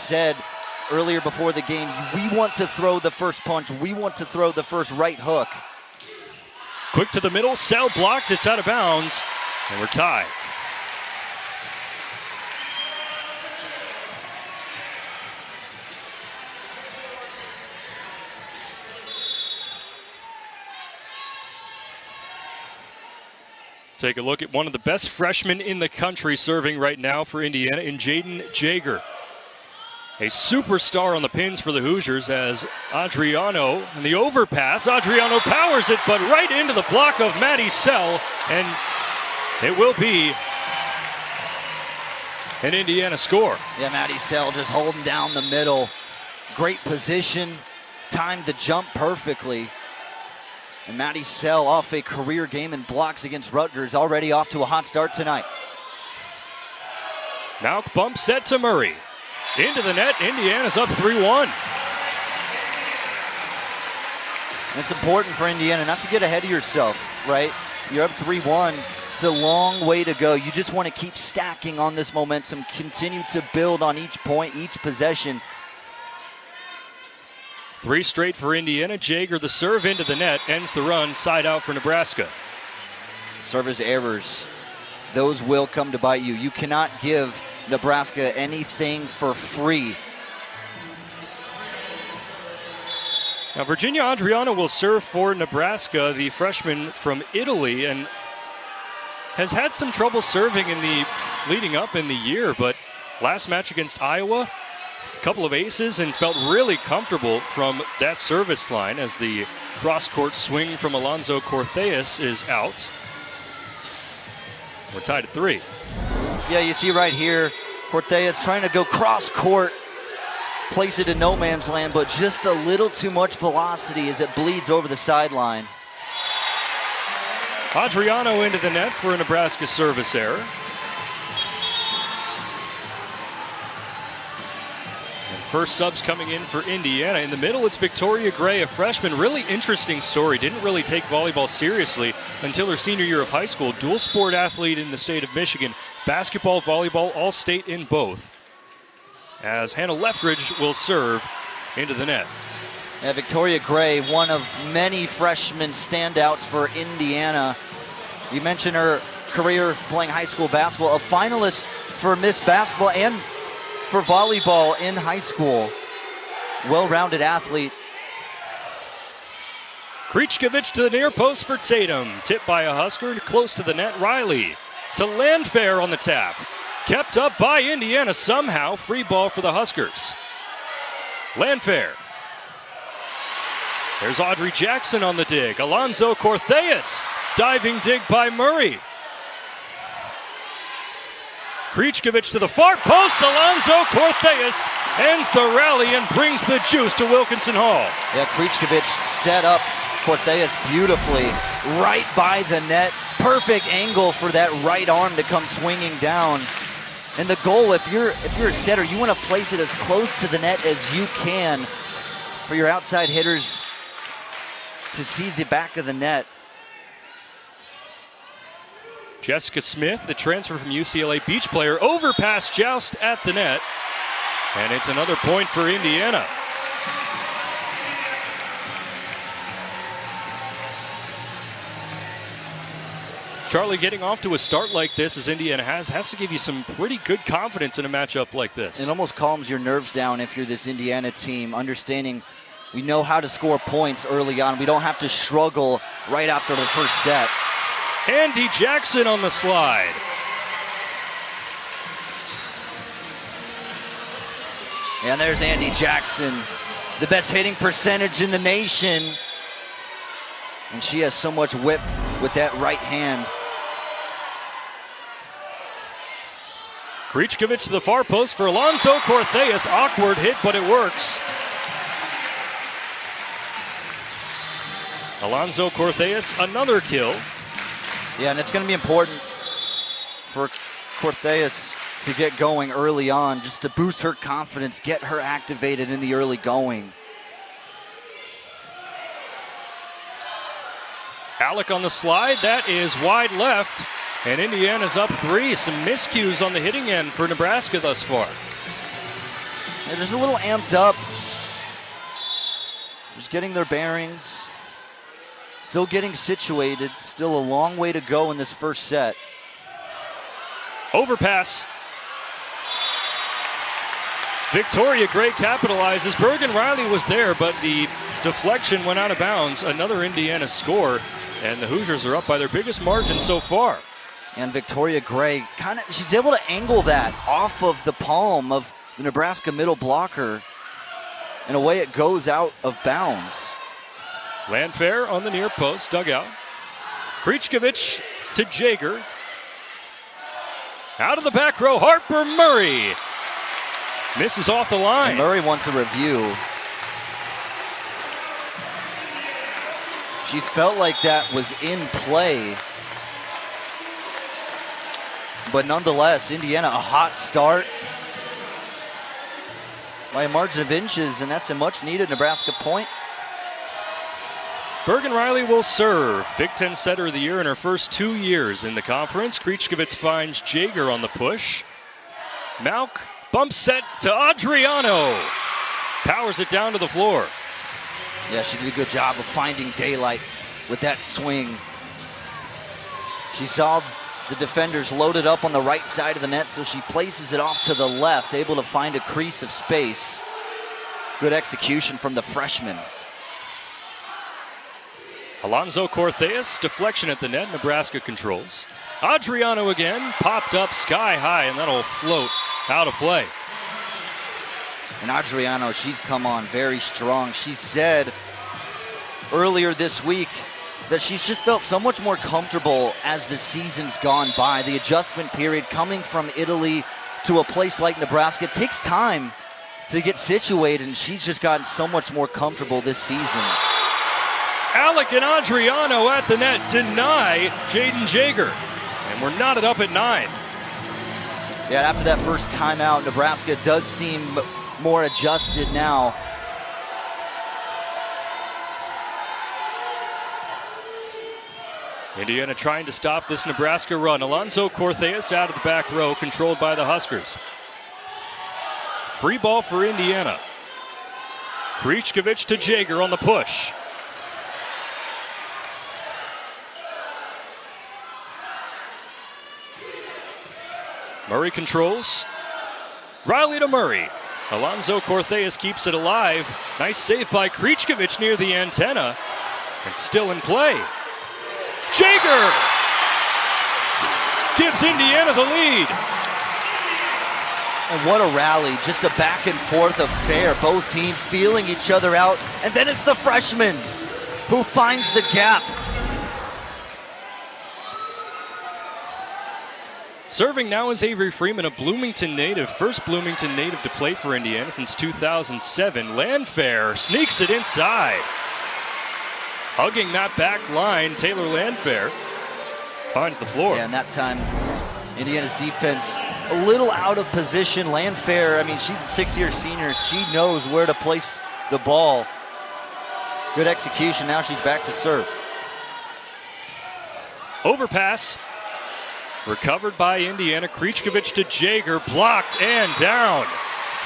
said earlier before the game, we want to throw the first punch. We want to throw the first right hook. Quick to the middle, Sell blocked, it's out of bounds, and we're tied. Take a look at one of the best freshmen in the country serving right now for Indiana in Jaden Jaeger. A superstar on the pins for the Hoosiers as Adriano, and the overpass, Adriano powers it, but right into the block of Maddie Sell, and it will be an Indiana score. Yeah, Maddie Sell just holding down the middle. Great position, timed the jump perfectly. And Maddie Sell off a career game in blocks against Rutgers, already off to a hot start tonight. Now bump set to Murray. Into the net, Indiana's up 3-1. It's important for Indiana not to get ahead of yourself, right? You're up 3-1. It's a long way to go. You just want to keep stacking on this momentum, continue to build on each point, each possession. 3 straight for Indiana. Jaeger, the serve into the net, ends the run, side out for Nebraska. Service errors, those will come to bite you. You cannot give Nebraska anything for free. Now, Virginia Adriano will serve for Nebraska, the freshman from Italy, and has had some trouble serving in the leading up in the year, but last match against Iowa, a couple of aces, and felt really comfortable from that service line as the cross-court swing from Alonzo Cortheas is out. We're tied at 3. Yeah, you see right here, Cortheas trying to go cross-court, place it in no man's land, but just a little too much velocity as it bleeds over the sideline. Adriano into the net for a Nebraska service error. First subs coming in for Indiana. In the middle, it's Victoria Gray, a freshman. Really interesting story. Didn't really take volleyball seriously until her senior year of high school. Dual sport athlete in the state of Michigan. Basketball, volleyball, all state in both. As Hannah Leffridge will serve into the net. Yeah, Victoria Gray, one of many freshman standouts for Indiana. You mentioned her career playing high school basketball. A finalist for Miss Basketball and for volleyball in high school. Well-rounded athlete. Krichkovich to the near post for Tatum. Tipped by a Husker, close to the net. Riley to Landfair on the tap. Kept up by Indiana somehow. Free ball for the Huskers. Landfair. There's Audrey Jackson on the dig. Alonzo Cortheas. Diving dig by Murray. Krichkovich to the far post. Alonzo Cortheas ends the rally and brings the juice to Wilkinson Hall. Yeah, Krichkovich set up Cortheas beautifully right by the net. Perfect angle for that right arm to come swinging down. And the goal, if you're a setter, you want to place it as close to the net as you can for your outside hitters to see the back of the net. Jessica Smith, the transfer from UCLA beach player, overpass joust at the net. And it's another point for Indiana. Charlie, getting off to a start like this as Indiana has to give you some pretty good confidence in a matchup like this. It almost calms your nerves down if you're this Indiana team, understanding we know how to score points early on. We don't have to struggle right after the first set. Andy Jackson on the slide. And there's Andy Jackson, the best hitting percentage in the nation. And she has so much whip with that right hand. Krichkovich to the far post for Alonzo Cortheas. Awkward hit, but it works. Alonzo Cortheas, another kill. Yeah, and it's going to be important for Cortheas to get going early on, just to boost her confidence, get her activated in the early going. Alec on the slide, that is wide left, and Indiana's up 3. Some miscues on the hitting end for Nebraska thus far. They're just a little amped up. Just getting their bearings. Still getting situated. Still a long way to go in this first set. Overpass. Victoria Gray capitalizes. Bergen Riley was there, but the deflection went out of bounds. Another Indiana score, and the Hoosiers are up by their biggest margin so far. And Victoria Gray, she's able to angle that off of the palm of the Nebraska middle blocker, and away it goes out of bounds. Landfair on the near post, dugout. Krichkovich to Jager. Out of the back row, Harper Murray. Misses off the line. And Murray wants a review. She felt like that was in play. But nonetheless, Indiana, a hot start by a margin of inches, and that's a much-needed Nebraska point. Bergen Riley will serve. Big Ten Setter of the Year in her first 2 years in the conference. Krichkovich finds Jager on the push. Malk bump set to Adriano. Powers it down to the floor. Yeah, she did a good job of finding daylight with that swing. She saw the defenders loaded up on the right side of the net, so she places it off to the left, able to find a crease of space. Good execution from the freshman. Alonzo Cortheas, deflection at the net. Nebraska controls. Adriano again, popped up sky high, and that'll float out of play. And Adriano, she's come on very strong. She said earlier this week that she's just felt so much more comfortable as the season's gone by. The adjustment period coming from Italy to a place like Nebraska takes time to get situated, and she's just gotten so much more comfortable this season. Alec and Adriano at the net deny Jaden Jager. And we're knotted up at 9. Yeah, after that first timeout, Nebraska does seem more adjusted now. Indiana trying to stop this Nebraska run. Alonzo Cortheas out of the back row, controlled by the Huskers. Free ball for Indiana. Krichkovich to Jager on the push. Murray controls. Riley to Murray. Alonzo Cortheas keeps it alive. Nice save by Krichkovich near the antenna. And still in play. Jager gives Indiana the lead. And what a rally. Just a back and forth affair. Both teams feeling each other out. And then it's the freshman who finds the gap. Serving now is Avery Freeman, a Bloomington native. First Bloomington native to play for Indiana since 2007. Landfair sneaks it inside. Hugging that back line, Taylor Landfair finds the floor. Yeah, and that time, Indiana's defense a little out of position. Landfair, I mean, she's a six-year senior. She knows where to place the ball. Good execution. Now she's back to serve. Overpass. Recovered by Indiana. Krichkovich to Jager. Blocked and down.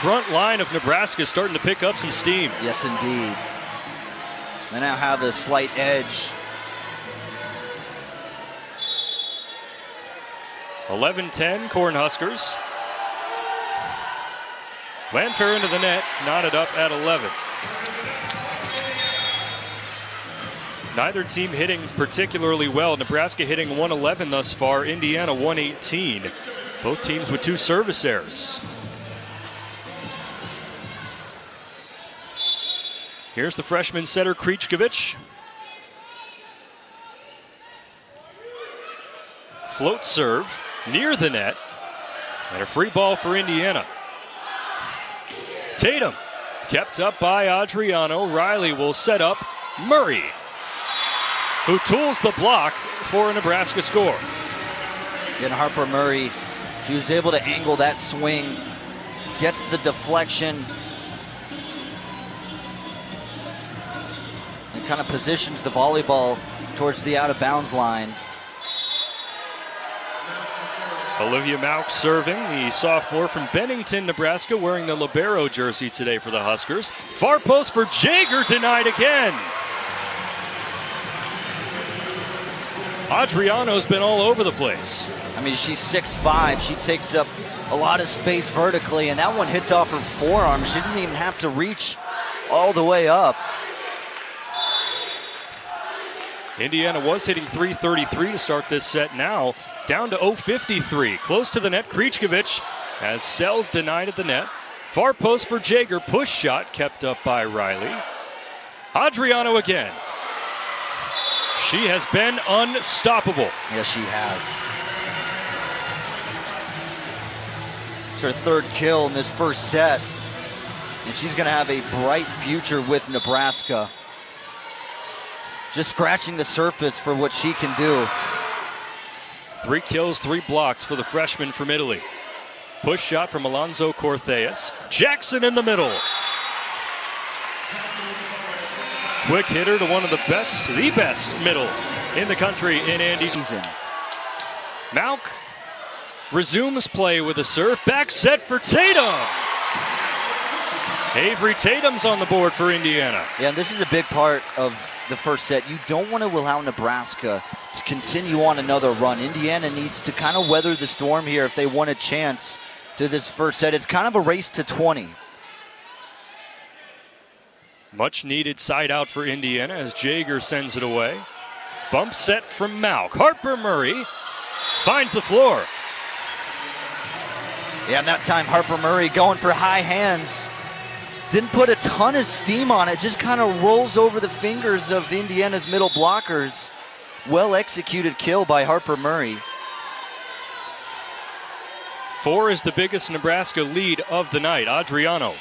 Front line of Nebraska starting to pick up some steam. Yes, indeed. They now have a slight edge. 11-10 Cornhuskers. Landfair into the net. Knotted up at 11. Neither team hitting particularly well. Nebraska hitting 111 thus far. Indiana 118. Both teams with 2 service errors. Here's the freshman setter Krichkovich. Float serve near the net. And a free ball for Indiana. Tatum kept up by Adriano. Riley will set up Murray, who tools the block for a Nebraska score. And Harper Murray, she was able to angle that swing, gets the deflection, and kind of positions the volleyball towards the out-of-bounds line. Olivia Mauk serving, the sophomore from Bennington, Nebraska, wearing the libero jersey today for the Huskers. Far post for Jaeger, denied again. Adriano's been all over the place. I mean, she's 6'5". She takes up a lot of space vertically, and that one hits off her forearm. She didn't even have to reach all the way up. Indiana was hitting .333 to start this set. Now down to .053. Close to the net, Krichkovich, as Sells denied at the net. Far post for Jaeger. Push shot kept up by Riley. Adriano again. She has been unstoppable. Yes, she has. It's her third kill in this first set, and she's going to have a bright future with Nebraska. Just scratching the surface for what she can do. 3 kills, 3 blocks for the freshman from Italy. Push shot from Alonso Cortheas. Jackson in the middle. Quick hitter to one of the best middle in the country in Andy. Mauk resumes play with a serve. Back set for Tatum. Avery Tatum's on the board for Indiana. Yeah, and this is a big part of the first set. You don't want to allow Nebraska to continue on another run. Indiana needs to kind of weather the storm here if they want a chance to this first set. It's kind of a race to 20. Much needed side out for Indiana as Jaeger sends it away. Bump set from Mauk. Harper Murray finds the floor. Yeah, and that time Harper Murray going for high hands. Didn't put a ton of steam on it, just kind of rolls over the fingers of Indiana's middle blockers. Well executed kill by Harper Murray. 4 is the biggest Nebraska lead of the night. Adriano.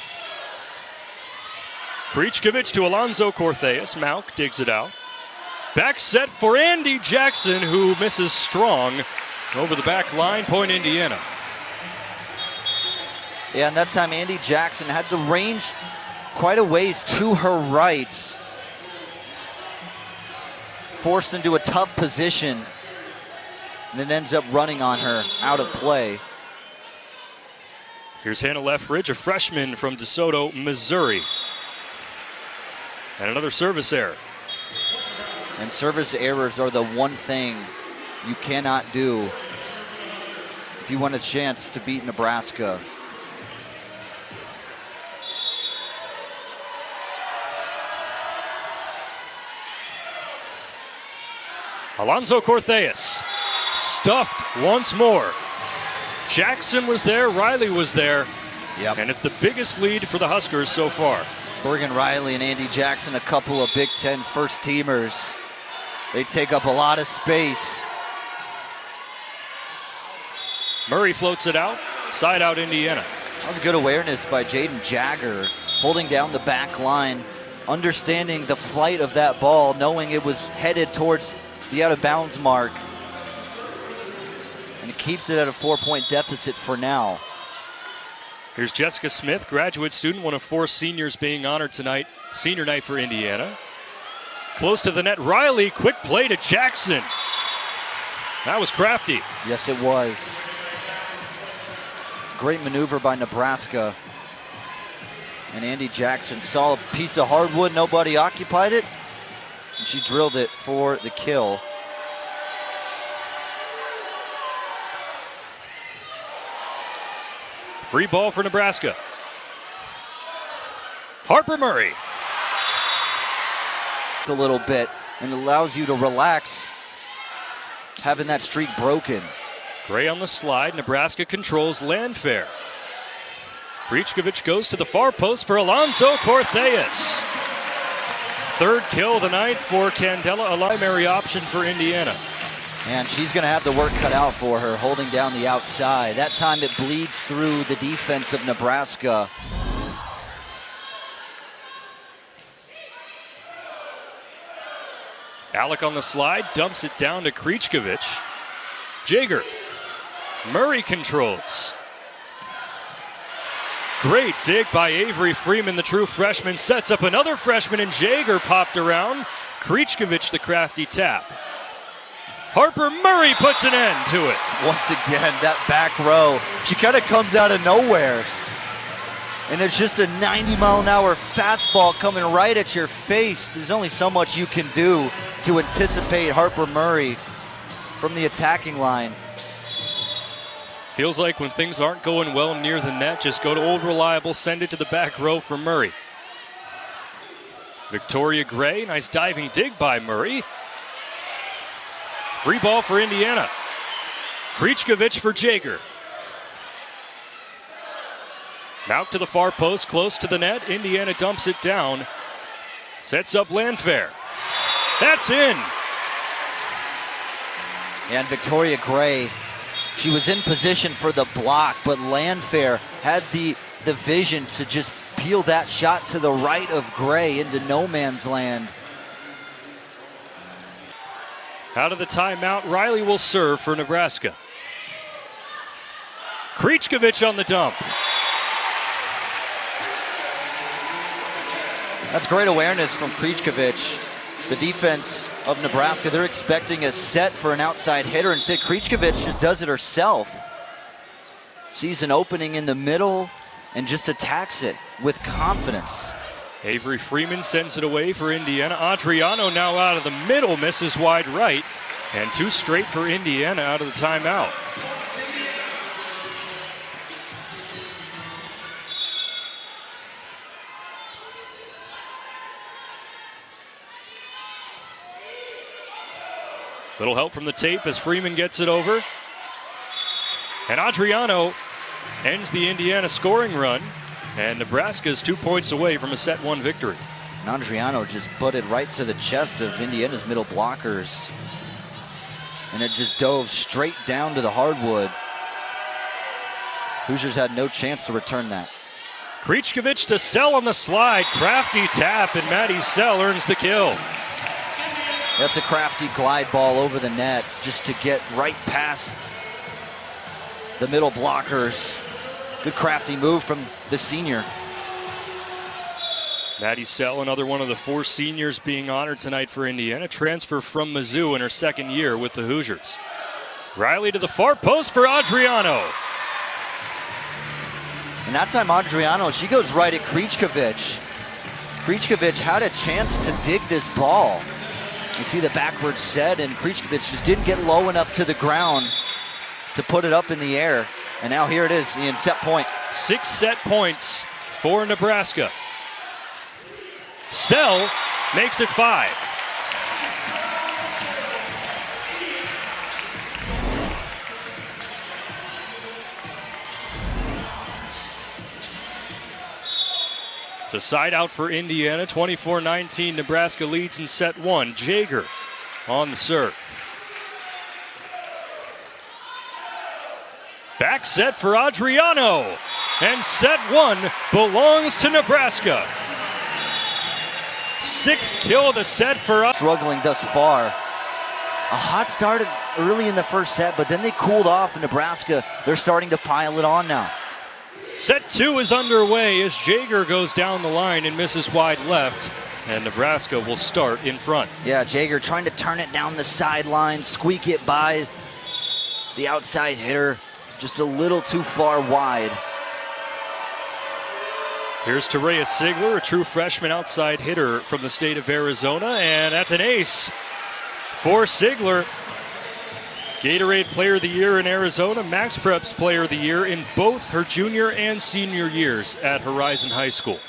Krichkovich to Alonso Cortheas. Mauk digs it out. Back set for Andy Jackson, who misses strong over the back line. Point Indiana. Yeah, and that time Andy Jackson had to range quite a ways to her right. Forced into a tough position. And it ends up running on her out of play. Here's Hannah Leffridge, a freshman from DeSoto, Missouri. And another service error. And service errors are the one thing you cannot do if you want a chance to beat Nebraska. Alonso Cortheas stuffed once more. Jackson was there, Riley was there. Yep. And it's the biggest lead for the Huskers so far. Bergen Riley and Andy Jackson, a couple of Big Ten first teamers. They take up a lot of space. Murray floats it out, side out Indiana. That was good awareness by Jaden Jagger, holding down the back line, understanding the flight of that ball, knowing it was headed towards the out of bounds mark. And it keeps it at a 4-point deficit for now. Here's Jessica Smith, graduate student, one of 4 seniors being honored tonight. Senior night for Indiana. Close to the net, Riley, quick play to Jackson. That was crafty. Yes, it was. Great maneuver by Nebraska. And Andy Jackson saw a piece of hardwood, nobody occupied it, and she drilled it for the kill. Free ball for Nebraska. Harper Murray. A little bit, and allows you to relax, having that streak broken. Gray on the slide. Nebraska controls Landfair. Krichkovich goes to the far post for Alonso Cortheas. 3rd kill of the night for Candela, a primary option for Indiana. And she's going to have the work cut out for her, holding down the outside. That time it bleeds through the defense of Nebraska. Alec on the slide, dumps it down to Krichkovich. Jaeger. Murray controls. Great dig by Avery Freeman, the true freshman. Sets up another freshman, and Jaeger popped around. Krichkovich, the crafty tap. Harper Murray puts an end to it. Once again, that back row, she kind of comes out of nowhere. And it's just a 90-mile-an-hour fastball coming right at your face. There's only so much you can do to anticipate Harper Murray from the attacking line. Feels like when things aren't going well near the net, just go to old reliable, send it to the back row for Murray. Victoria Gray, nice diving dig by Murray. Free ball for Indiana. Krichkovich for Jaeger. Out to the far post, close to the net. Indiana dumps it down. Sets up Landfair. That's in. And Victoria Gray, she was in position for the block, but Landfair had the vision to just peel that shot to the right of Gray into no man's land. Out of the timeout, Riley will serve for Nebraska. Krichkovich on the dump. That's great awareness from Krichkovich. The defense of Nebraska, they're expecting a set for an outside hitter. Instead, Krichkovich just does it herself. Sees an opening in the middle and just attacks it with confidence. Avery Freeman sends it away for Indiana. Adriano now out of the middle, misses wide right. And two straight for Indiana out of the timeout. Little help from the tape as Freeman gets it over. And Adriano ends the Indiana scoring run. And Nebraska's 2 points away from a set one victory. And Adriano just butted right to the chest of Indiana's middle blockers. And it just dove straight down to the hardwood. Hoosiers had no chance to return that. Krichkovich to Sell on the slide. Crafty tap, and Maddie Sell earns the kill. That's a crafty glide ball over the net just to get right past the middle blockers. Good crafty move from the senior. Maddie Sell, another one of the four seniors being honored tonight for Indiana. Transfer from Mizzou in her second year with the Hoosiers. Riley to the far post for Adriano. And that time Adriano, she goes right at Krichkovich. Krichkovich had a chance to dig this ball. You see the backwards set, and Krichkovich just didn't get low enough to the ground to put it up in the air. And now here it is in set point. 6 set points for Nebraska. Sell makes it 5. It's a side out for Indiana. 24-19, Nebraska leads in set one. Jaeger on the serve. Back set for Adriano. And set one belongs to Nebraska. 6th kill of the set for us. Struggling thus far. A hot start early in the first set, but then they cooled off in Nebraska. They're starting to pile it on now. Set 2 is underway as Jaeger goes down the line and misses wide left. And Nebraska will start in front. Yeah, Jaeger trying to turn it down the sideline, squeak it by the outside hitter. Just a little too far wide. Here's Terea Sigler, a true freshman outside hitter from the state of Arizona, and that's an ace for Sigler. Gatorade Player of the Year in Arizona, Max Preps Player of the Year in both her junior and senior years at Horizon High School.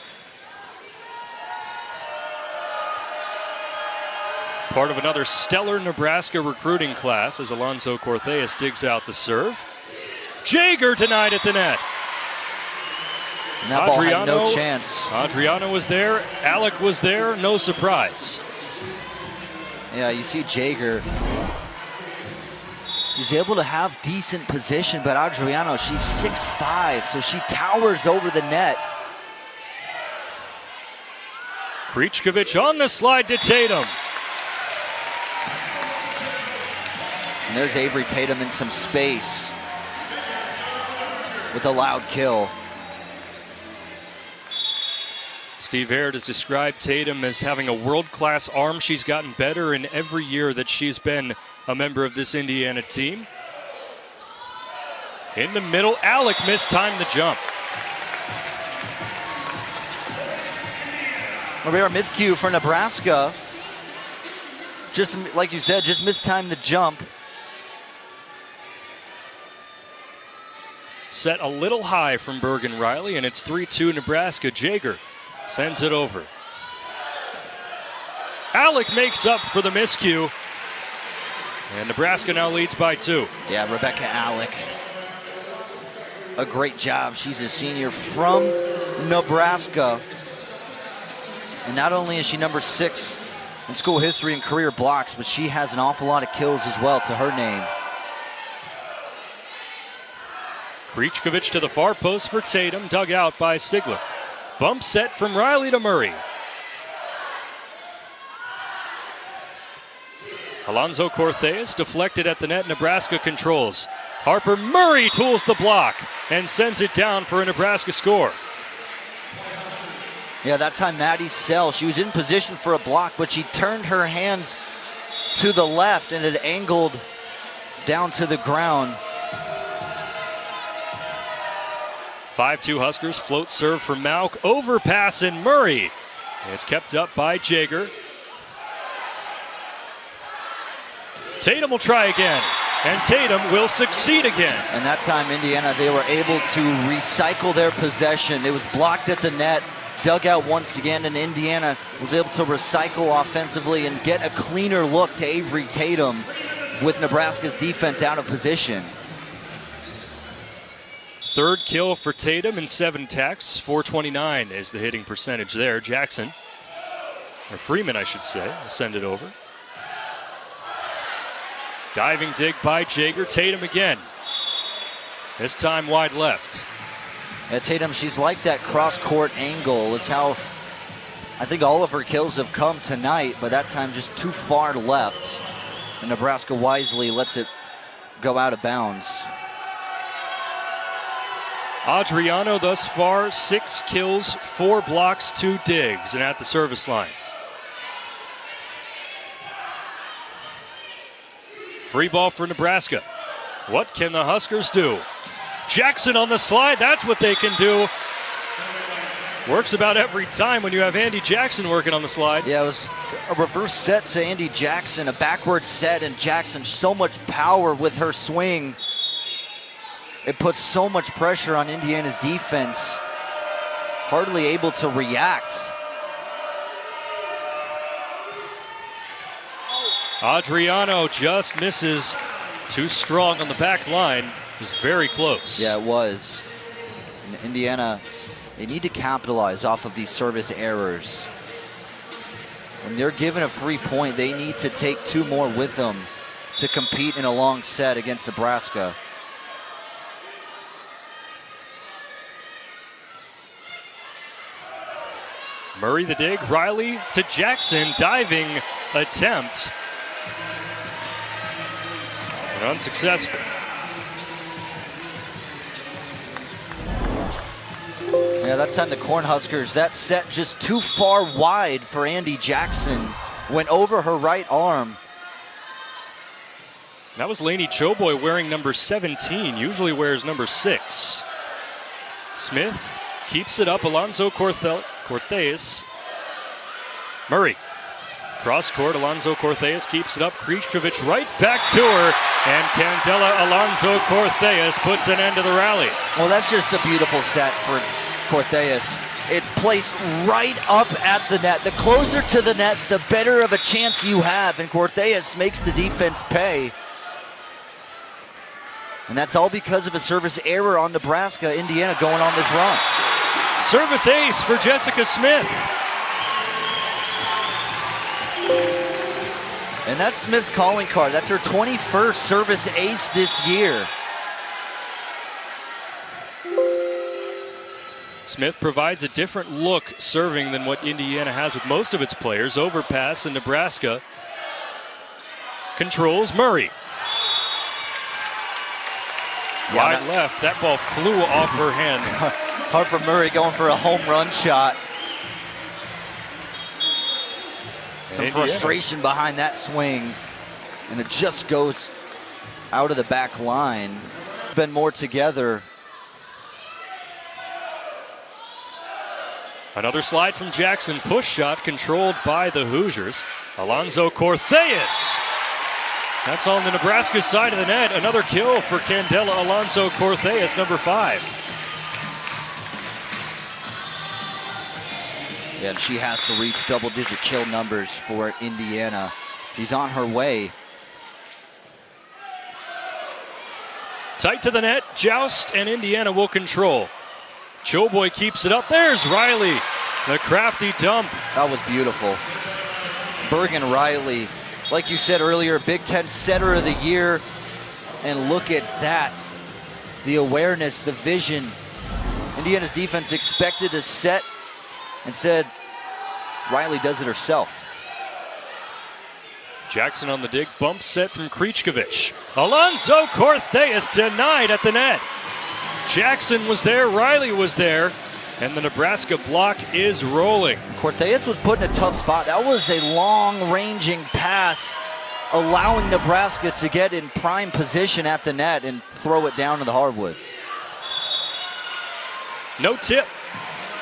Part of another stellar Nebraska recruiting class as Alonso Cortez digs out the serve. Jaeger denied at the net. And that ball had no chance. Adriano was there. Alec was there. No surprise. Yeah, you see Jaeger. He's able to have decent position, but Adriano, she's 6'5", so she towers over the net. Krichkovich on the slide to Tatum. And there's Avery Tatum in some space with a loud kill. Steve Aird has described Tatum as having a world-class arm. She's gotten better in every year that she's been a member of this Indiana team. In the middle, Alec mistimed the jump. A rare miscue for Nebraska. Just like you said, just mistimed the jump. Set a little high from Bergen Riley, and it's 3-2 Nebraska. Jaeger sends it over. Alec makes up for the miscue, and Nebraska now leads by 2. Yeah, Rebecca Alec. A great job. She's a senior from Nebraska. And not only is she number 6 in school history and career blocks, but she has an awful lot of kills as well to her name. Krichkovich to the far post for Tatum, dug out by Sigler. Bump set from Riley to Murray. Alonzo Cortez deflected at the net. Nebraska controls. Harper Murray tools the block and sends it down for a Nebraska score. Yeah, that time Maddie Sell, she was in position for a block, but she turned her hands to the left and it angled down to the ground. 5-2 Huskers, float serve for Mauk, overpass and Murray. It's kept up by Jaeger. Tatum will try again, and Tatum will succeed again. And that time Indiana, they were able to recycle their possession. It was blocked at the net, dug out once again, and Indiana was able to recycle offensively and get a cleaner look to Avery Tatum with Nebraska's defense out of position. Third kill for Tatum in 7 attacks. .429 is the hitting percentage there. Jackson, or Freeman I should say, will send it over. Diving dig by Jaeger. Tatum again. This time wide left. Yeah, Tatum, she's like that cross-court angle. It's how I think all of her kills have come tonight, but that time just too far left. And Nebraska wisely lets it go out of bounds. Adriano thus far, 6 kills, 4 blocks, 2 digs, and at the service line. Free ball for Nebraska. What can the Huskers do? Jackson on the slide, that's what they can do. Works about every time when you have Andy Jackson working on the slide. Yeah, it was a reverse set to Andy Jackson, a backward set, and Jackson, so much power with her swing. It puts so much pressure on Indiana's defense. Hardly able to react. Adriano just misses. Too strong on the back line. It was very close. Yeah, it was. And Indiana, they need to capitalize off of these service errors. When they're given a free point, they need to take 2 more with them to compete in a long set against Nebraska. Murray the dig, Riley to Jackson, diving attempt. And unsuccessful. Yeah, that time the Cornhuskers, that set just too far wide for Andy Jackson. Went over her right arm. That was Lainey Choboy wearing number 17, usually wears number 6. Smith keeps it up, Alonzo Cortez. Murray. Cross court, Alonzo Cortez keeps it up. Krichkovich right back to her. And Candela Alonzo Cortez puts an end to the rally. Well, that's just a beautiful set for Cortez. It's placed right up at the net. The closer to the net, the better of a chance you have. And Cortez makes the defense pay. And that's all because of a service error on Nebraska. Indiana going on this run. Service ace for Jessica Smith. And that's Smith's calling card. That's her 21st service ace this year. Smith provides a different look serving than what Indiana has with most of its players. Overpass, and Nebraska controls. Murray. Wide left. That ball flew off her hand. Harper Murray going for a home run shot. Some frustration behind that swing, and it just goes out of the back line. It's been more together. Another slide from Jackson, push shot controlled by the Hoosiers. Alonzo Cortez. That's on the Nebraska side of the net. Another kill for Candela Alonzo Cortez, number 5. Yeah, and she has to reach double-digit kill numbers for Indiana. She's on her way. Tight to the net, joust, and Indiana will control. Choboy keeps it up. There's Riley, the crafty dump. That was beautiful. Bergen Riley, like you said earlier, Big Ten Setter of the Year. And look at that. The awareness, the vision. Indiana's defense expected to set. Instead, Riley does it herself. Jackson on the dig, bump set from Krichkovich. Alonzo Cortez denied at the net. Jackson was there, Riley was there, and the Nebraska block is rolling. Cortez was put in a tough spot. That was a long-ranging pass, allowing Nebraska to get in prime position at the net and throw it down to the hardwood. No tip.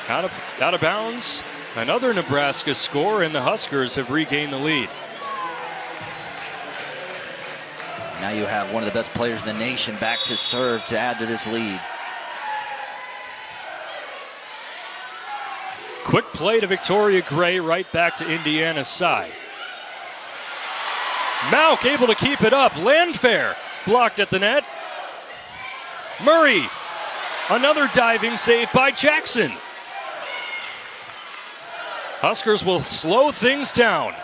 Out of bounds. Another Nebraska score, and the Huskers have regained the lead. Now you have one of the best players in the nation back to serve to add to this lead. Quick play to Victoria Gray, right back to Indiana's side. Mauk able to keep it up. Landfair blocked at the net. Murray, another diving save by Jackson. Huskers will slow things down.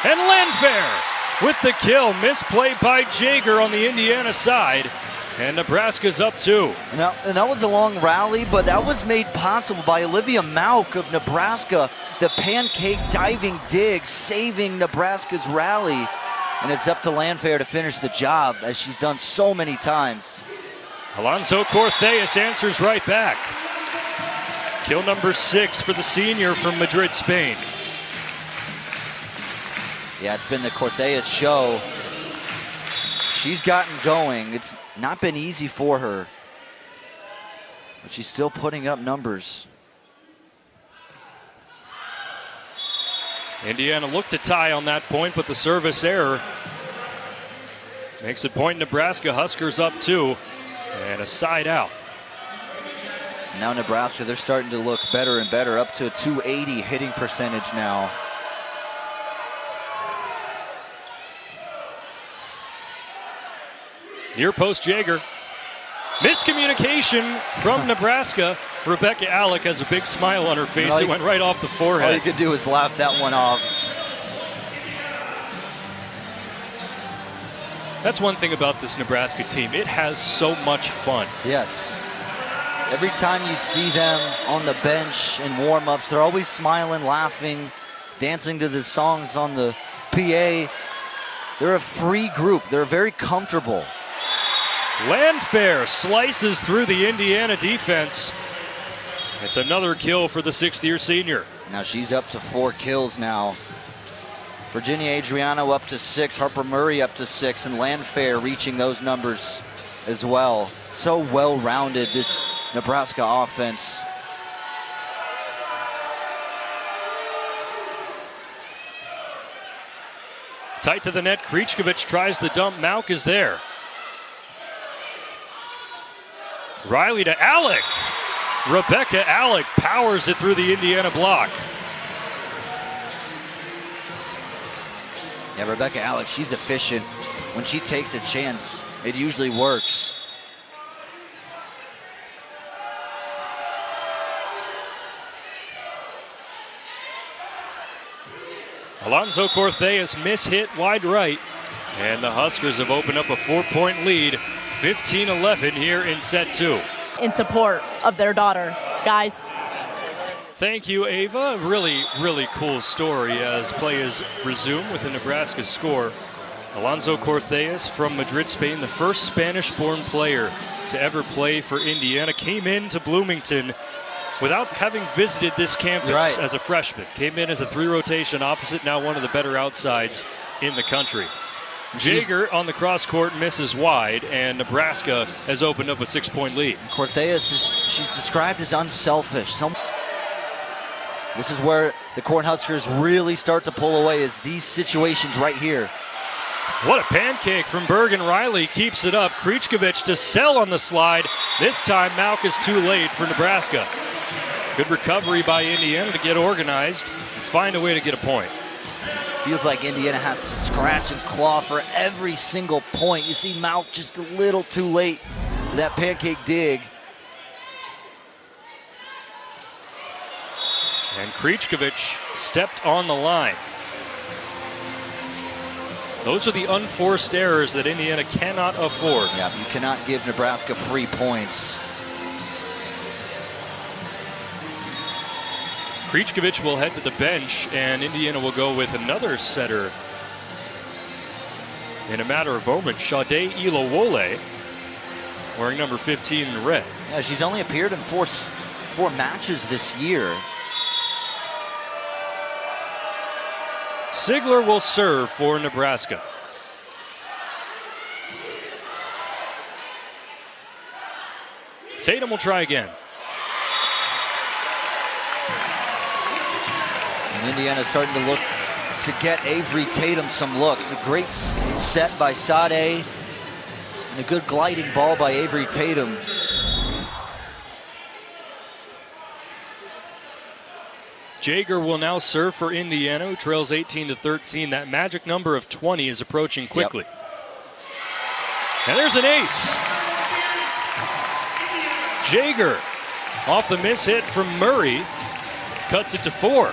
And Landfair with the kill. Misplay by Jaeger on the Indiana side. And Nebraska's up 2. And that was a long rally, but that was made possible by Olivia Mauk of Nebraska. The pancake diving dig, saving Nebraska's rally. And it's up to Landfair to finish the job, as she's done so many times. Alonzo Cortez answers right back. Kill number 6 for the senior from Madrid, Spain. Yeah, it's been the Cortez show. She's gotten going. It's not been easy for her, but she's still putting up numbers. Indiana looked to tie on that point, but the service error makes it point Nebraska. Huskers up 2 and a side out. Now Nebraska, they're starting to look better and better, up to a .280 hitting percentage now. Near post Jaeger. Miscommunication from Nebraska. Rebecca Alec has a big smile on her face. It went right off the forehead. All you could do is laugh that one off. That's one thing about this Nebraska team. It has so much fun. Yes. Every time you see them on the bench in warm-ups, they're always smiling, laughing, dancing to the songs on the PA. They're a free group. They're very comfortable. Landfair slices through the Indiana defense. It's another kill for the 6th-year senior. Now she's up to 4 kills now. Virginia Adriano up to 6, Harper Murray up to 6, and Landfair reaching those numbers as well. So well-rounded, this Nebraska offense. Tight to the net, Krichkovich tries the dump, Mauk is there. Riley to Alec. Rebecca Alec powers it through the Indiana block. Yeah, Rebecca Alec, she's efficient. When she takes a chance, it usually works. Alonzo Cortez mishit wide right. And the Huskers have opened up a 4-point lead, 15-11 here in set 2. In support of their daughter, guys. Thank you, Ava. Really, really cool story as play is resumed with the Nebraska score. Alonzo Cortez from Madrid, Spain, the first Spanish-born player to ever play for Indiana, came into Bloomington without having visited this campus Right. as a freshman. Came in as a 3-rotation opposite, now one of the better outsides in the country. Jaeger on the cross court misses wide, and Nebraska has opened up a 6-point lead. Cortez, she's described as unselfish. This is where the Cornhuskers really start to pull away, is these situations right here. What a pancake from Bergen. Riley keeps it up. Krichkovich to Sell on the slide. This time Malk is too late for Nebraska. Good recovery by Indiana to get organized and find a way to get a point. Feels like Indiana has to scratch and claw for every single point. You see Malk just a little too late with that pancake dig. And Krichkovich stepped on the line. Those are the unforced errors that Indiana cannot afford. Yeah, you cannot give Nebraska free points. Krichkovich will head to the bench, and Indiana will go with another setter in a matter of moments. Sade Ilawole, wearing number 15 in red. Yeah, she's only appeared in four matches this year. Sigler will serve for Nebraska. Tatum will try again. And Indiana's starting to look to get Avery Tatum some looks. A great set by Sade and a good gliding ball by Avery Tatum. Jaeger will now serve for Indiana, who trails 18-13. That magic number of 20 is approaching quickly. Yep. And there's an ace. Jaeger, off the miss hit from Murray, cuts it to 4.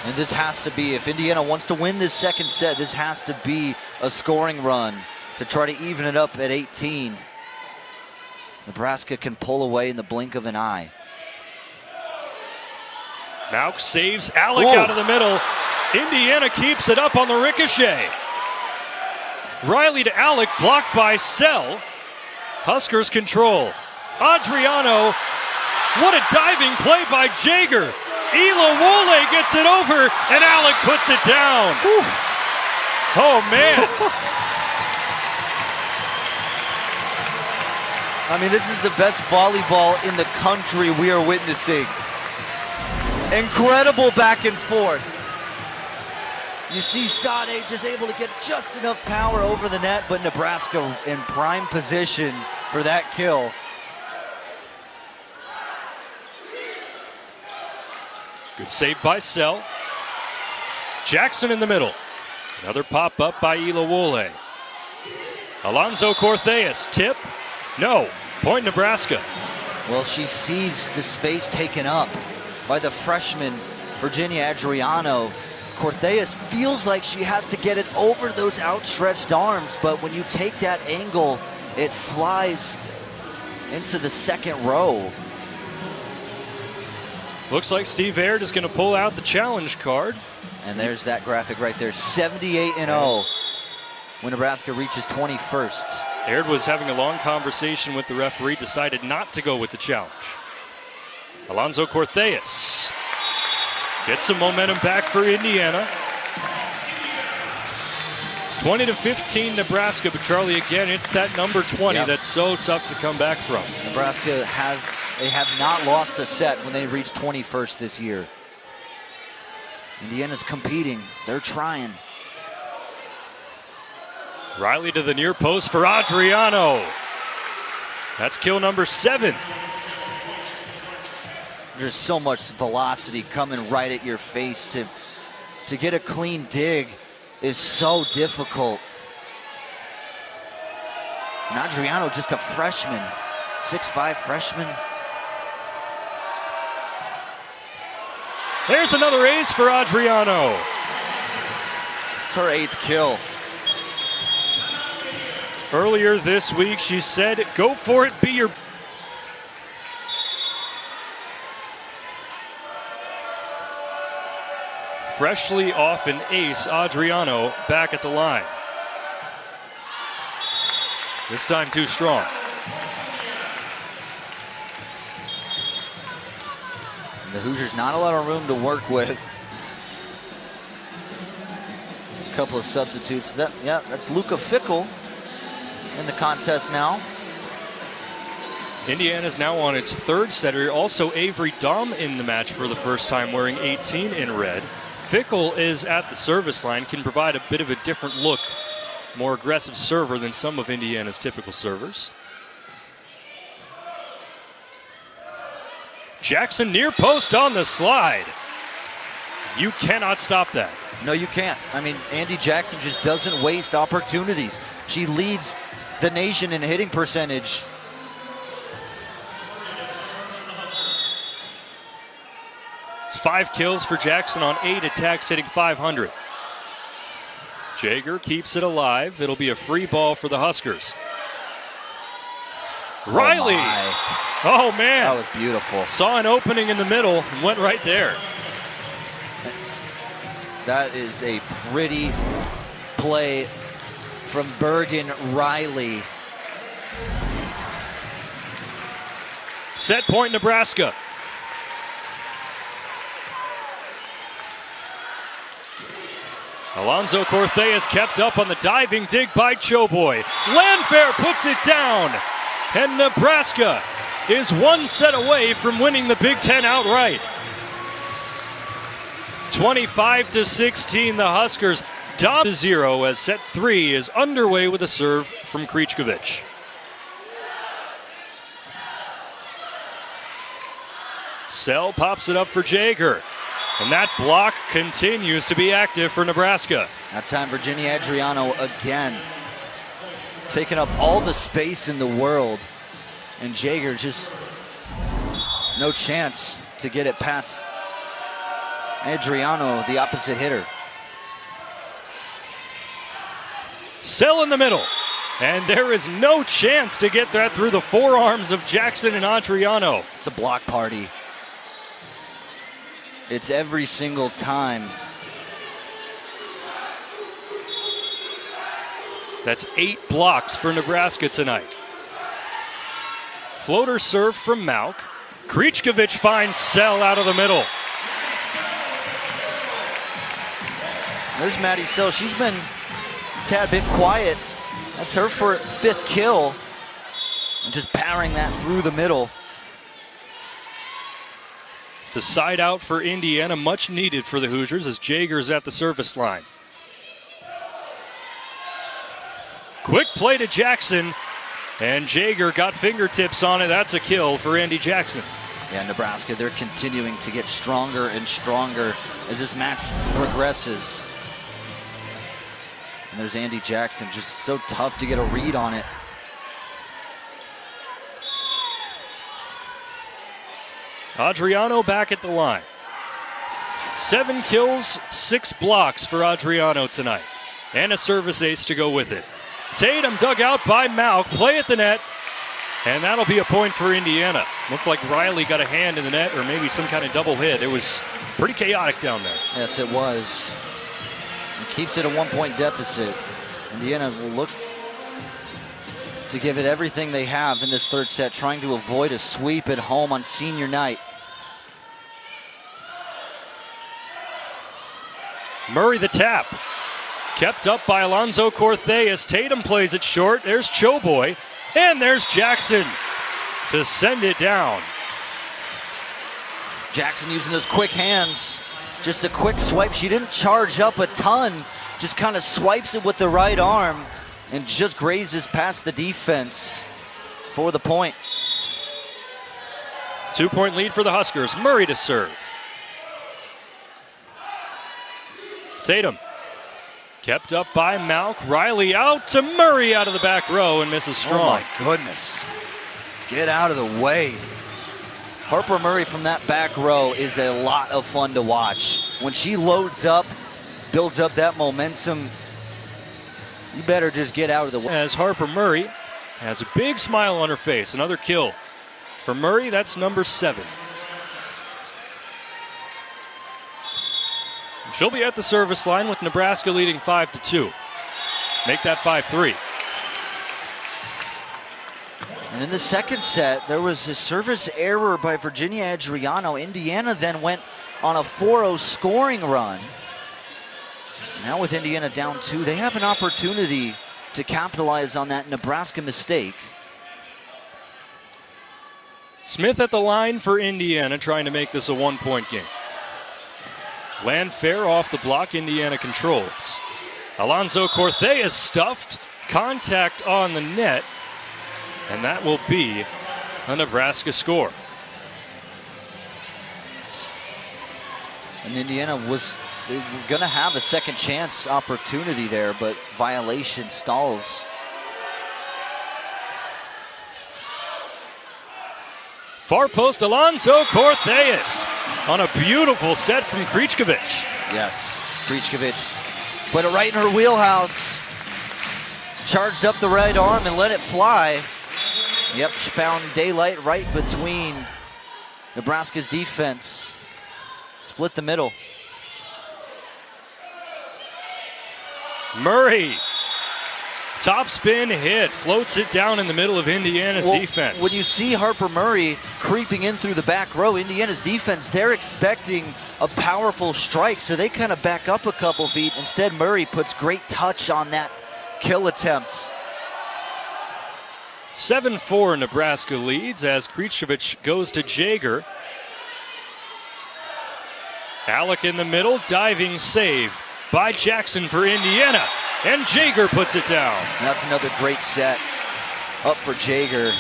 And this has to be, if Indiana wants to win this second set, this has to be a scoring run to try to even it up at 18. Nebraska can pull away in the blink of an eye. Malk saves Alec out of the middle. Indiana keeps it up on the ricochet. Riley to Alec, blocked by Sell. Huskers control. Adriano, what a diving play by Jaeger. Ilawole gets it over, and Alec puts it down. Whew. Oh, man. I mean, this is the best volleyball in the country we are witnessing. Incredible back and forth. You see Sade just able to get just enough power over the net, but Nebraska in prime position for that kill. Good save by Sell. Jackson in the middle. Another pop up by Ilawole. Alonzo Cortez, tip. No. Point Nebraska. Well, she sees the space taken up by the freshman Virginia Adriano. Cortez feels like she has to get it over those outstretched arms, but when you take that angle, it flies into the second row. Looks like Steve Aird is going to pull out the challenge card. And there's that graphic right there, 78-0 when Nebraska reaches 21st. Aird was having a long conversation with the referee, decided not to go with the challenge. Alonzo Cortez gets some momentum back for Indiana. It's 20-15 Nebraska, but Charlie, again, it's that number 20 that's so tough to come back from. Nebraska have not lost a set when they reach 21st this year. Indiana's competing, they're trying. Riley to the near post for Adriano. That's kill number 7. There's so much velocity coming right at your face. To get a clean dig is so difficult. And Adriano, just a freshman, 6'5" freshman. There's another ace for Adriano. It's her 8th kill. Earlier this week, she said, go for it, be your... Freshly off an ace, Adriano back at the line. This time too strong. And the Hoosiers not a lot of room to work with. A couple of substitutes. That's Luca Fickle in the contest now. Indiana's now on its third setter. Also Avery Dahm in the match for the first time, wearing 18 in red. Fickle is at the service line, can provide a bit of a different look. More aggressive server than some of Indiana's typical servers. Jackson near post on the slide. You cannot stop that. No, you can't. I mean, Andy Jackson just doesn't waste opportunities. She leads the nation in hitting percentage. It's 5 kills for Jackson on 8 attacks, hitting .500. Jaeger keeps it alive. It'll be a free ball for the Huskers. Riley. Oh, man. That was beautiful. Saw an opening in the middle and went right there. That is a pretty play from Bergen Riley. Set point, Nebraska. Alonzo Cortez kept up on the diving dig by Choboy. Landfair puts it down. And Nebraska is 1 set away from winning the Big Ten outright. 25-16, the Huskers down to 0 as set 3 is underway with a serve from Krichkovich. Sell pops it up for Jaeger. And that block continues to be active for Nebraska. That time Virginia Adriano again taking up all the space in the world. And Jaeger just no chance to get it past Adriano, the opposite hitter. Sell in the middle. And there is no chance to get that through the forearms of Jackson and Adriano. It's a block party. It's every single time. That's 8 blocks for Nebraska tonight. Floater serve from Malk. Krichkovich finds Sell out of the middle. There's Maddie Sell. She's been a tad bit quiet. That's her 5th kill. And just powering that through the middle. It's a side out for Indiana, much needed for the Hoosiers as Jaeger's at the service line. Quick play to Jackson, and Jaeger got fingertips on it. That's a kill for Andy Jackson. Yeah, Nebraska, they're continuing to get stronger and stronger as this match progresses. And there's Andy Jackson, just so tough to get a read on it. Adriano back at the line. 7 kills, 6 blocks for Adriano tonight. And a service ace to go with it. Tatum dug out by Malk. Play at the net. And that'll be a point for Indiana. Looked like Riley got a hand in the net or maybe some kind of double hit. It was pretty chaotic down there. Yes, it was. It keeps it a 1-point deficit. Indiana will look to give it everything they have in this third set, trying to avoid a sweep at home on senior night. Murray the tap. Kept up by Alonzo Cortez. Tatum plays it short. There's Choboy. And there's Jackson to send it down. Jackson using those quick hands. Just a quick swipe. She didn't charge up a ton. Just kind of swipes it with the right arm and just grazes past the defense for the point. 2-point lead for the Huskers. Murray to serve. Tatum. Kept up by Malk. Riley out to Murray out of the back row and misses strong. Oh my goodness. Get out of the way. Harper Murray from that back row is a lot of fun to watch. When she loads up, builds up that momentum, you better just get out of the way. As Harper Murray has a big smile on her face. Another kill for Murray. That's number 7. She'll be at the service line with Nebraska leading 5-2. Make that 5-3. And in the second set, there was a service error by Virginia Adriano. Indiana then went on a 4-0 scoring run. Now with Indiana down 2, they have an opportunity to capitalize on that Nebraska mistake. Smith at the line for Indiana, trying to make this a 1-point game. Land fair off the block, Indiana controls. Alonzo Corthea stuffed, contact on the net, and that will be a Nebraska score. And Indiana they were going to have a second chance opportunity there, but violation stalls. Far post, Alonzo Cortheas on a beautiful set from Krichkovich. Yes, Krichkovich put it right in her wheelhouse. Charged up the right arm and let it fly. Yep, she found daylight right between Nebraska's defense. Split the middle. Murray, top spin hit, floats it down in the middle of Indiana's defense. When you see Harper Murray creeping in through the back row, Indiana's defense, they're expecting a powerful strike, so they kind of back up a couple feet. Instead, Murray puts great touch on that kill attempt. 7-4 Nebraska leads as Krichkovich goes to Jager. Alec in the middle, diving save by Jackson for Indiana, and Jager puts it down. That's another great set up for Jager.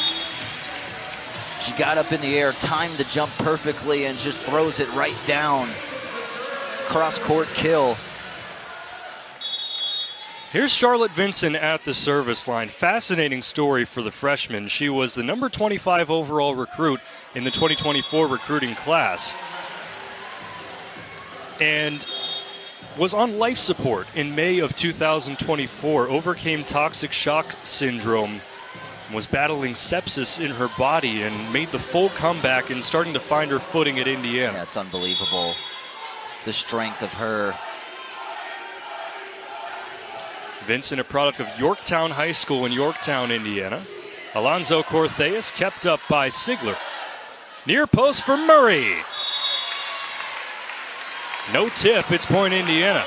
She got up in the air, timed the jump perfectly, and just throws it right down. Cross-court kill. Here's Charlotte Vinson at the service line. Fascinating story for the freshman. She was the number 25 overall recruit in the 2024 recruiting class and was on life support in May of 2024, overcame toxic shock syndrome, was battling sepsis in her body, and made the full comeback and starting to find her footing at Indiana. That's unbelievable, the strength of her. Vincent, a product of Yorktown High School in Yorktown, Indiana. Alonzo Cortheas kept up by Sigler. Near post for Murray. No tip, it's point Indiana.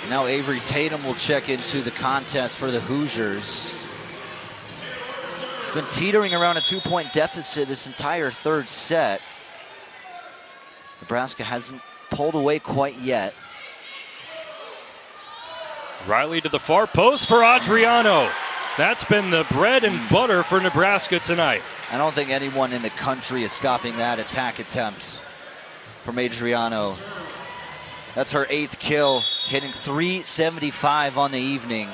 Now Avery Tatum will check into the contest for the Hoosiers. It's been teetering around a 2-point deficit this entire third set. Nebraska hasn't pulled away quite yet. Riley to the far post for Adriano. That's been the bread and butter for Nebraska tonight. I don't think anyone in the country is stopping that attack attempt from Adriano. That's her 8th kill, hitting .375 on the evening.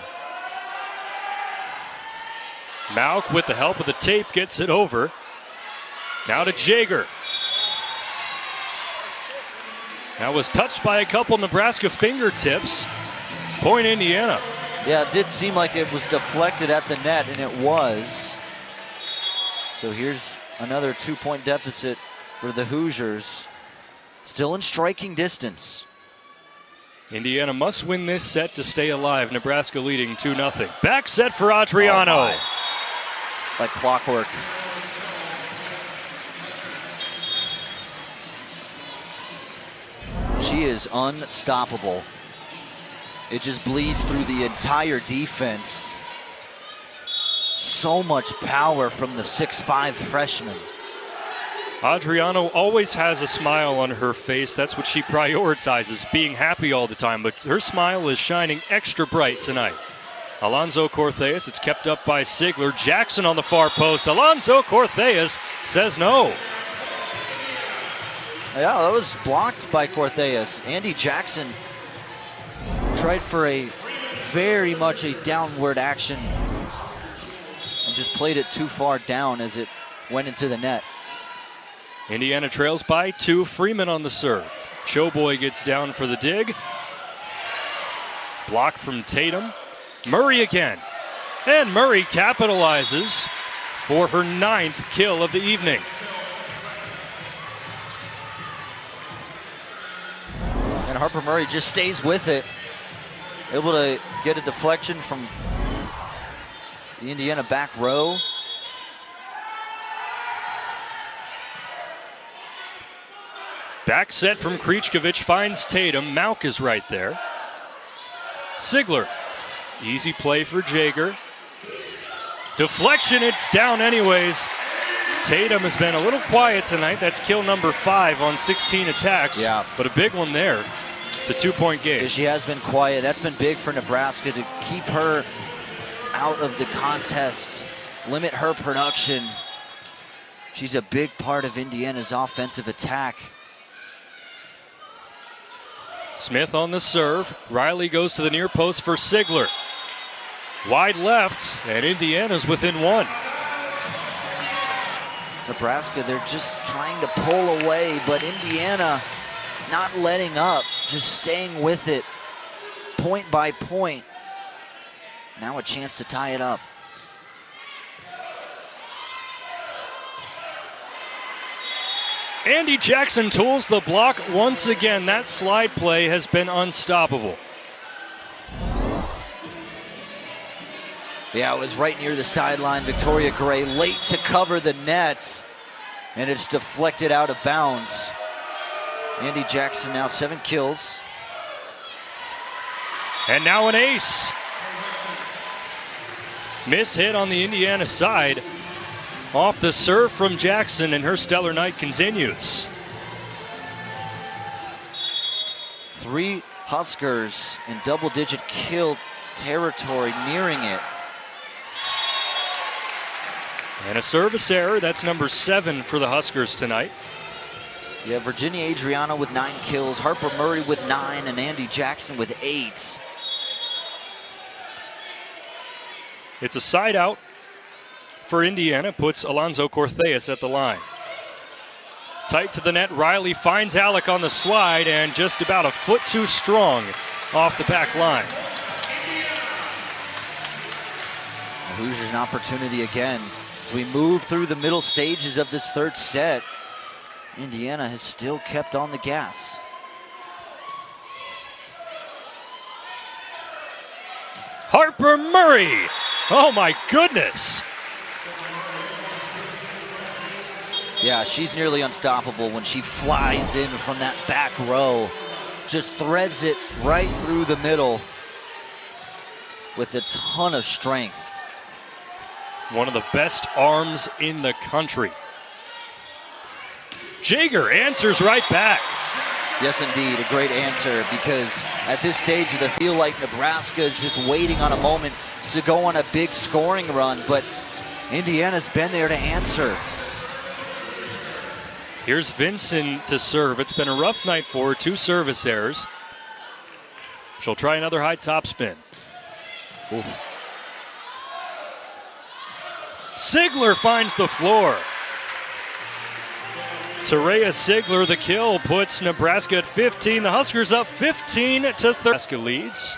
Malk, with the help of the tape, gets it over. Now to Jager. That was touched by a couple Nebraska fingertips. Point Indiana. Yeah, it did seem like it was deflected at the net, and it was. So here's another 2-point deficit for the Hoosiers. Still in striking distance. Indiana must win this set to stay alive. Nebraska leading 2-0. Back set for Adriano. Oh, like clockwork. She is unstoppable. It just bleeds through the entire defense. So much power from the 6'5" freshman. Adriano always has a smile on her face. That's what she prioritizes, being happy all the time. But her smile is shining extra bright tonight. Alonzo Cortheas, it's kept up by Sigler. Jackson on the far post. Alonzo Cortheas says no. Yeah, that was blocked by Cortheas. Andy Jackson tried for a very much a downward action and just played it too far down as it went into the net. Indiana trails by 2. Freeman on the serve. Choboy gets down for the dig. Block from Tatum. Murray again. And Murray capitalizes for her 9th kill of the evening. And Harper Murray just stays with it. Able to get a deflection from The Indiana back row. Back set from Krichkovich finds Tatum. Mauk is right there. Sigler. Easy play for Jaeger. Deflection, it's down anyways. Tatum has been a little quiet tonight. That's kill number 5 on 16 attacks. Yeah. But a big one there. It's a 2-point game. She has been quiet. That's been big for Nebraska to keep her out of the contest, limit her production. She's a big part of Indiana's offensive attack. Smith on the serve. Riley goes to the near post for Sigler. Wide left, and Indiana's within 1. Nebraska, they're just trying to pull away, but Indiana not letting up, just staying with it, point by point. Now a chance to tie it up. Andy Jackson tools the block once again. That slide play has been unstoppable. Yeah, it was right near the sideline. Victoria Gray late to cover the nets, and it's deflected out of bounds. Andy Jackson now 7 kills. And now an ace. Miss hit on the Indiana side. Off the serve from Jackson, and her stellar night continues. 3 Huskers in double-digit kill territory, nearing it. And a service error. That's number 7 for the Huskers tonight. Yeah, Virginia Adriano with 9 kills, Harper Murray with 9, and Andy Jackson with 8. It's a side out for Indiana, puts Alonzo Cortheas at the line. Tight to the net, Riley finds Alec on the slide, and just about a foot too strong off the back line. The Hoosiers an opportunity again. As we move through the middle stages of this third set, Indiana has still kept on the gas. Harper Murray! Oh my goodness! Yeah, she's nearly unstoppable when she flies in from that back row. Just threads it right through the middle with a ton of strength. One of the best arms in the country. Jaeger answers right back. Yes, indeed, a great answer, because at this stage of the feel like Nebraska is just waiting on a moment to go on a big scoring run, but Indiana's been there to answer. Here's Vinson to serve. It's been a rough night for her. 2 service errors. She'll try another high topspin. Ooh. Sigler finds the floor. Terea Sigler, the kill, puts Nebraska at 15. The Huskers up 15 to 30. Nebraska leads.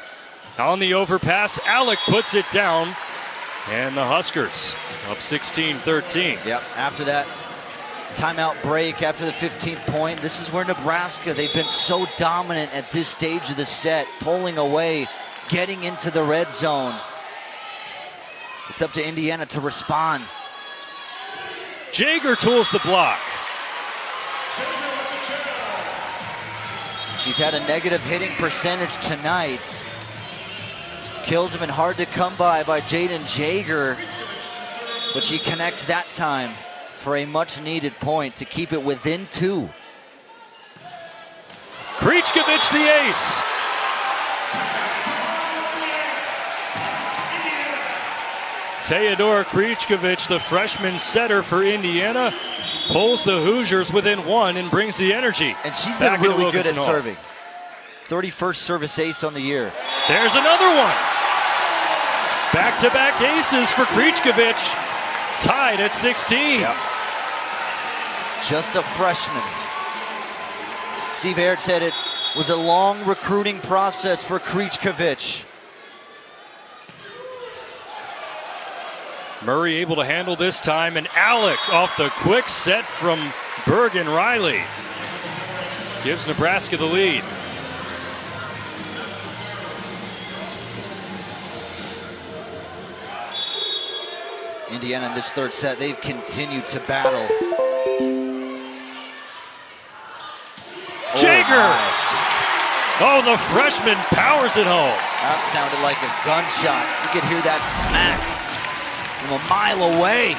On the overpass, Alec puts it down. And the Huskers up 16-13. Yep, after that timeout break, after the 15th point, this is where Nebraska, they've been so dominant at this stage of the set, pulling away, getting into the red zone. It's up to Indiana to respond. Jaeger tools the block. She's had a negative hitting percentage tonight. Kills have been hard to come by Jaden Jaeger, but she connects that time for a much-needed point to keep it within 2. Krichkovich the ace. Teodora Krichkovich, the freshman setter for Indiana, pulls the Hoosiers within 1 and brings the energy. And she's been really good at serving. 31st service ace on the year. There's another one. Back-to-back aces for Krichkovich, tied at 16. Yep. Just a freshman. Steve Ayers said it was a long recruiting process for Krichkovich. Murray able to handle this time, and Alec off the quick set from Bergen Riley gives Nebraska the lead. Indiana in this third set, they've continued to battle. Jaeger! Oh, the freshman powers it home. That sounded like a gunshot. You could hear that smack from a mile away.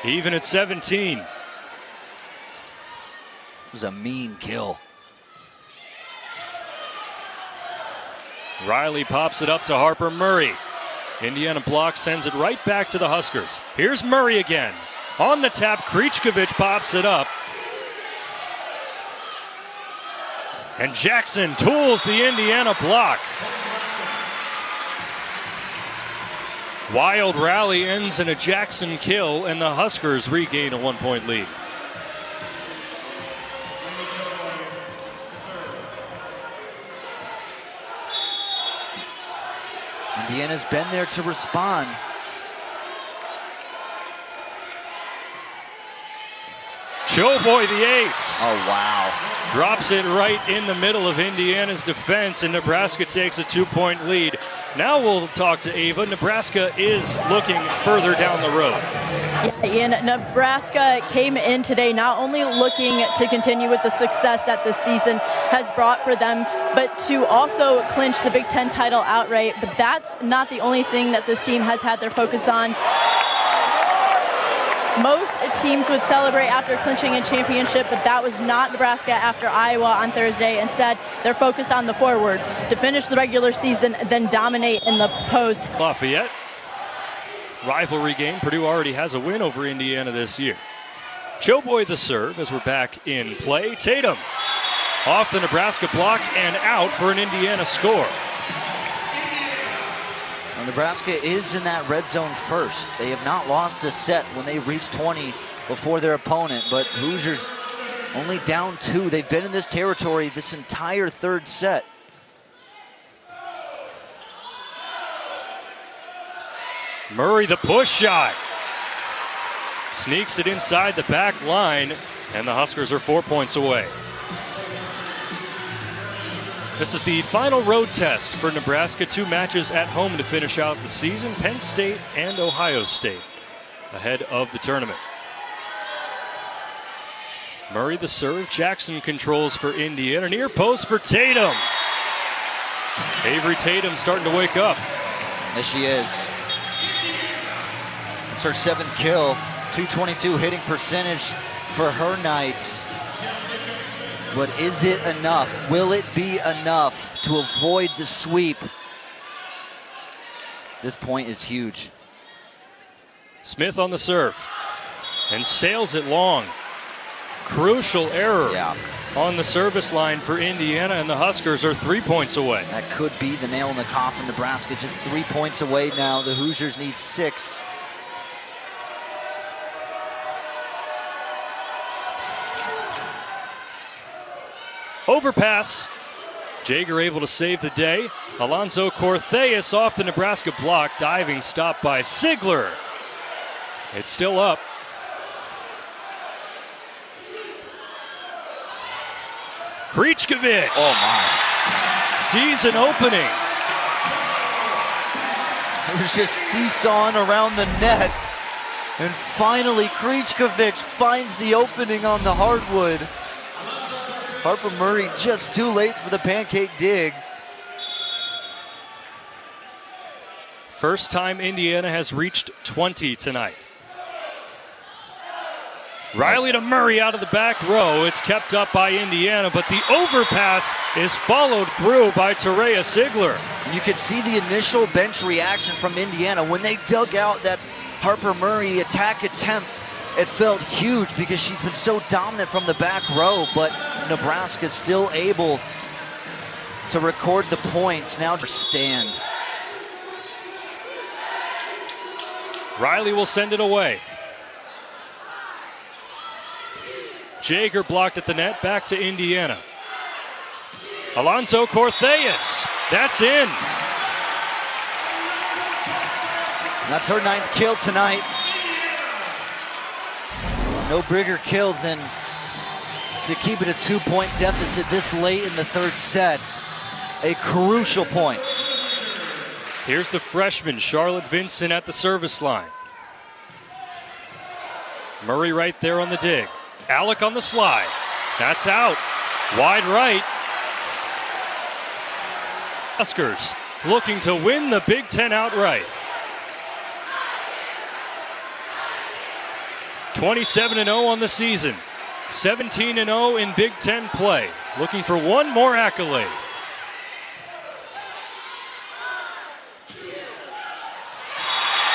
Even at 17. It was a mean kill. Riley pops it up to Harper Murray. Indiana block, sends it right back to the Huskers. Here's Murray again. On the tap, Krichkovich pops it up. And Jackson tools the Indiana block. Wild rally ends in a Jackson kill, and the Huskers regain a 1-point lead. Indiana's been there to respond. Showboy the ace. Oh, wow. Drops it right in the middle of Indiana's defense, and Nebraska takes a 2-point lead. Now we'll talk to Ava. Nebraska is looking further down the road. Yeah, Ian, Nebraska came in today not only looking to continue with the success that this season has brought for them, but to also clinch the Big Ten title outright. But that's not the only thing that this team has had their focus on. Most teams would celebrate after clinching a championship, but that was not Nebraska after Iowa on Thursday. Instead, they're focused on the forward to finish the regular season, then dominate in the post. Lafayette, rivalry game. Purdue already has a win over Indiana this year. Showboy the serve as we're back in play. Tatum off the Nebraska block and out for an Indiana score. Nebraska is in that red zone first. They have not lost a set when they reach 20 before their opponent, but Hoosiers only down 2. They've been in this territory this entire third set. Murray the push shot. Sneaks it inside the back line, and the Huskers are 4 points away. This is the final road test for Nebraska. 2 matches at home to finish out the season. Penn State and Ohio State ahead of the tournament. Murray the serve. Jackson controls for Indiana. Near post for Tatum. Avery Tatum starting to wake up. Yes, she is. It's her 7th kill. .222 hitting percentage for her night. But is it enough? Will it be enough to avoid the sweep? This point is huge. Smith on the serve and sails it long. Crucial error on the service line for Indiana, and the Huskers are 3 points away. That could be the nail in the coffin. Nebraska just 3 points away now. The Hoosiers need 6. Overpass. Jaeger able to save the day. Alonzo Cortheas off the Nebraska block. Diving stop by Sigler. It's still up. Krichkovich. Oh, my. Sees an opening. It was just seesawing around the net. And finally, Krichkovich finds the opening on the hardwood. Harper Murray just too late for the pancake dig. First time Indiana has reached 20 tonight. Riley to Murray out of the back row. It's kept up by Indiana, but the overpass is followed through by Terea Sigler. You could see the initial bench reaction from Indiana when they dug out that Harper Murray attack attempts. It felt huge because she's been so dominant from the back row, but Nebraska's still able to record the points. Now just stand. Riley will send it away. Jaeger blocked at the net, back to Indiana. Alonzo Cortheas, that's in. That's her 9th kill tonight. No bigger kill than to keep it a 2-point deficit this late in the third set. A crucial point. Here's the freshman, Charlotte Vincent, at the service line. Murray right there on the dig. Alec on the slide. That's out. Wide right. Huskers looking to win the Big Ten outright. 27-0 on the season. 17-0 in Big Ten play. Looking for one more accolade.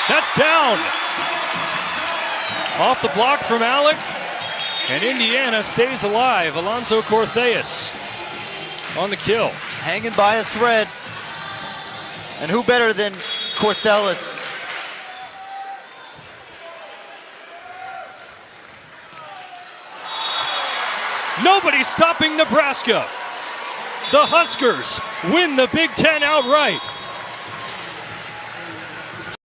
That's down. Off the block from Alec. And Indiana stays alive. Alonso Cortez on the kill. Hanging by a thread. And who better than Cortez? Nobody's stopping Nebraska. The Huskers win the Big Ten outright.